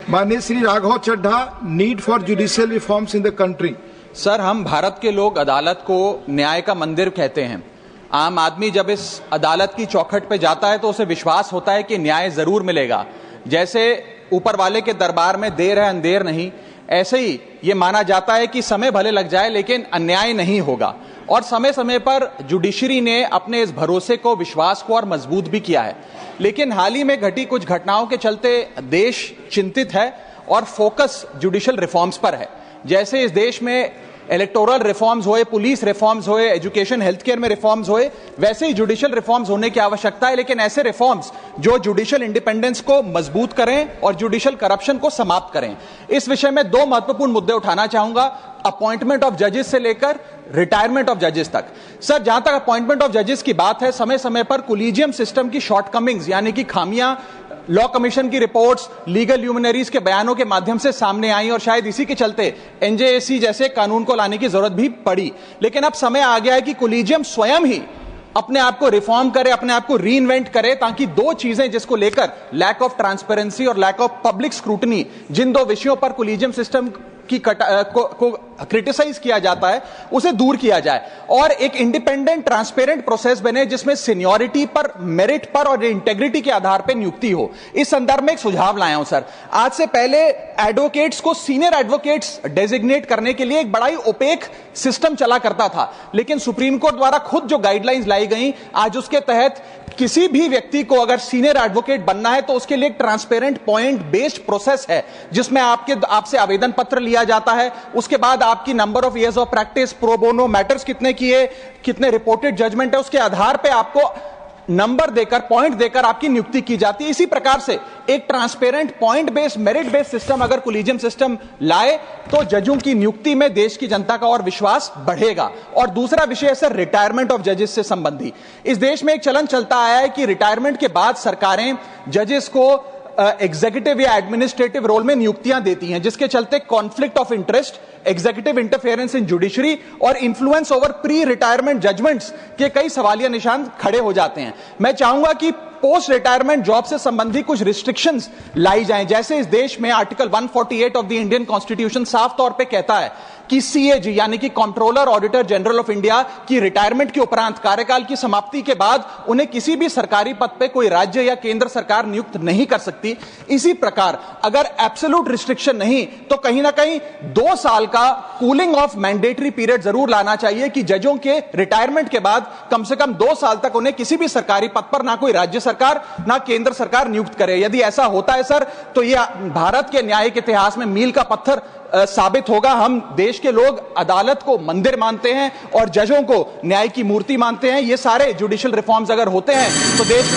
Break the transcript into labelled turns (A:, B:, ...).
A: माननीय Shri Raghav Chadha, need for judicial reforms in the country.
B: Sir, हम भारत के लोग अदालत को न्याय का मंदिर कहते हैं। आम आदमी जब इस अदालत की चौखट पे जाता है तो उसे विश्वास होता है कि न्याय जरूर मिलेगा। जैसे ऊपर वाले के दरबार में देर है अंधेर नहीं, ऐसे ही ये माना जाता है कि समय भले लग जाए लेकिन अन्याय नहीं होगा। और समय समय पर जुडिशरी ने अपने इस भरोसे को, विश्वास को और मजबूत भी किया है। लेकिन हाल ही में घटी कुछ घटनाओं के चलते देश चिंतित है और फोकस जुडिशियल रिफॉर्म्स पर है। जैसे इस देश में इलेक्टोरल रिफॉर्म्स हुए, पुलिस रिफॉर्म्स हुए, एजुकेशन हेल्थ केयर में रिफॉर्म्स हुए, वैसे ही जुडिशियल रिफॉर्म्स होने की आवश्यकता है। लेकिन ऐसे रिफॉर्म्स जो जुडिशियल इंडिपेंडेंस को मजबूत करें और जुडिशियल करप्शन को समाप्त करें। इस विषय में दो महत्वपूर्ण मुद्दे उठाना चाहूंगा, अपॉइंटमेंट ऑफ जजेस से लेकर रिटायरमेंट ऑफ जजेस तक। सर, जहां तक अपॉइंटमेंट ऑफ जजेस की बात है, समय समय पर कोलिजियम सिस्टम की शॉर्टकमिंग्स यानी कि खामियां लॉ कमीशन की रिपोर्ट्स, लीगल ल्यूमिनरीज के बयानों के माध्यम से सामने आई और शायद इसी के चलते एनजेएसी जैसे कानून को लाने की जरूरत भी पड़ी। लेकिन अब समय आ गया है कि कोलिजियम स्वयं ही अपने आप को रिफॉर्म करे, अपने आप को रीइन्वेंट करे, ताकि दो चीजें जिसको लेकर लैक ऑफ ट्रांसपेरेंसी और लैक ऑफ पब्लिक स्क्रूटनी, जिन दो विषयों पर कोलिजियम सिस्टम की को क्रिटिसाइज किया जाता है, उसे दूर किया जाए और एक इंडिपेंडेंट ट्रांसपेरेंट प्रोसेस बने जिसमें सीनियरिटी पर, मेरिट पर और इंटेग्रिटी के आधार पर नियुक्ति हो। इस संदर्भ में एक सुझाव लाया हूं सर। आज से पहले एडवोकेट्स को सीनियर एडवोकेट्स डेजिग्नेट करने के लिए एक बड़ा ही ओपेक सिस्टम चला करता था, लेकिन सुप्रीम कोर्ट द्वारा खुद जो गाइडलाइंस लाई गई, आज उसके तहत किसी भी व्यक्ति को अगर सीनियर एडवोकेट बनना है तो उसके लिए एक ट्रांसपेरेंट पॉइंट बेस्ड प्रोसेस है, जिसमें आपसे आवेदन पत्र लिया जाता है। उसके बाद आपकी number of years of practice, pro bono matters कितने किए, कितने रिपोर्टेड जजमेंट है, उसके आधार पे आपको नंबर देकर, पॉइंट देकर आपकी नियुक्ति की जाती है। इसी प्रकार से एक transparent point based, merit based system अगर कोलिजियम सिस्टम लाए तो जजों की नियुक्ति में देश की जनता का और विश्वास बढ़ेगा। और दूसरा विषय है सर, रिटायरमेंट ऑफ जजेस से संबंधी। इस देश में एक चलन चलता आया है कि रिटायरमेंट के बाद सरकारें जजेस को एग्जीक्यूटिव या एडमिनिस्ट्रेटिव रोल में नियुक्तियां देती हैं, जिसके चलते conflict of interest, executive interference in judiciary और influence over pre retirement judgments के कई सवालिया निशान खड़े हो जाते हैं। मैं चाहूंगा कि पोस्ट रिटायरमेंट जॉब से संबंधी कुछ रिस्ट्रिक्शंस लाई जाएं। जैसे इस देश में article 148 of the Indian constitution साफ तौर पे कहता है कि सीएजी यानी कि controller auditor general of India की रिटायरमेंट के उपरांत, कार्यकाल की समाप्ति के बाद उन्हें किसी भी सरकारी पद पे कोई राज्य या केंद्र सरकार नियुक्त नहीं कर सकती। इसी प्रकार अगर एब्सोल्यूट रिस्ट्रिक्शन नहीं तो कहीं ना कहीं 2 साल का कूलिंग ऑफ मैंडेटरी पीरियड जरूर लाना चाहिए कि जजों के रिटायरमेंट के बाद कम से कम 2 साल तक उन्हें किसी भी सरकारी पद पर ना कोई राज्य सरकार ना केंद्र सरकार नियुक्त करे। यदि ऐसा होता है सर तो यह भारत के न्यायिक इतिहास में मील का पत्थर साबित होगा। हम देश के लोग अदालत को मंदिर मानते हैं और जजों को न्याय की मूर्ति मानते हैं। ये सारे जुडिशियल रिफॉर्म्स अगर होते हैं तो देश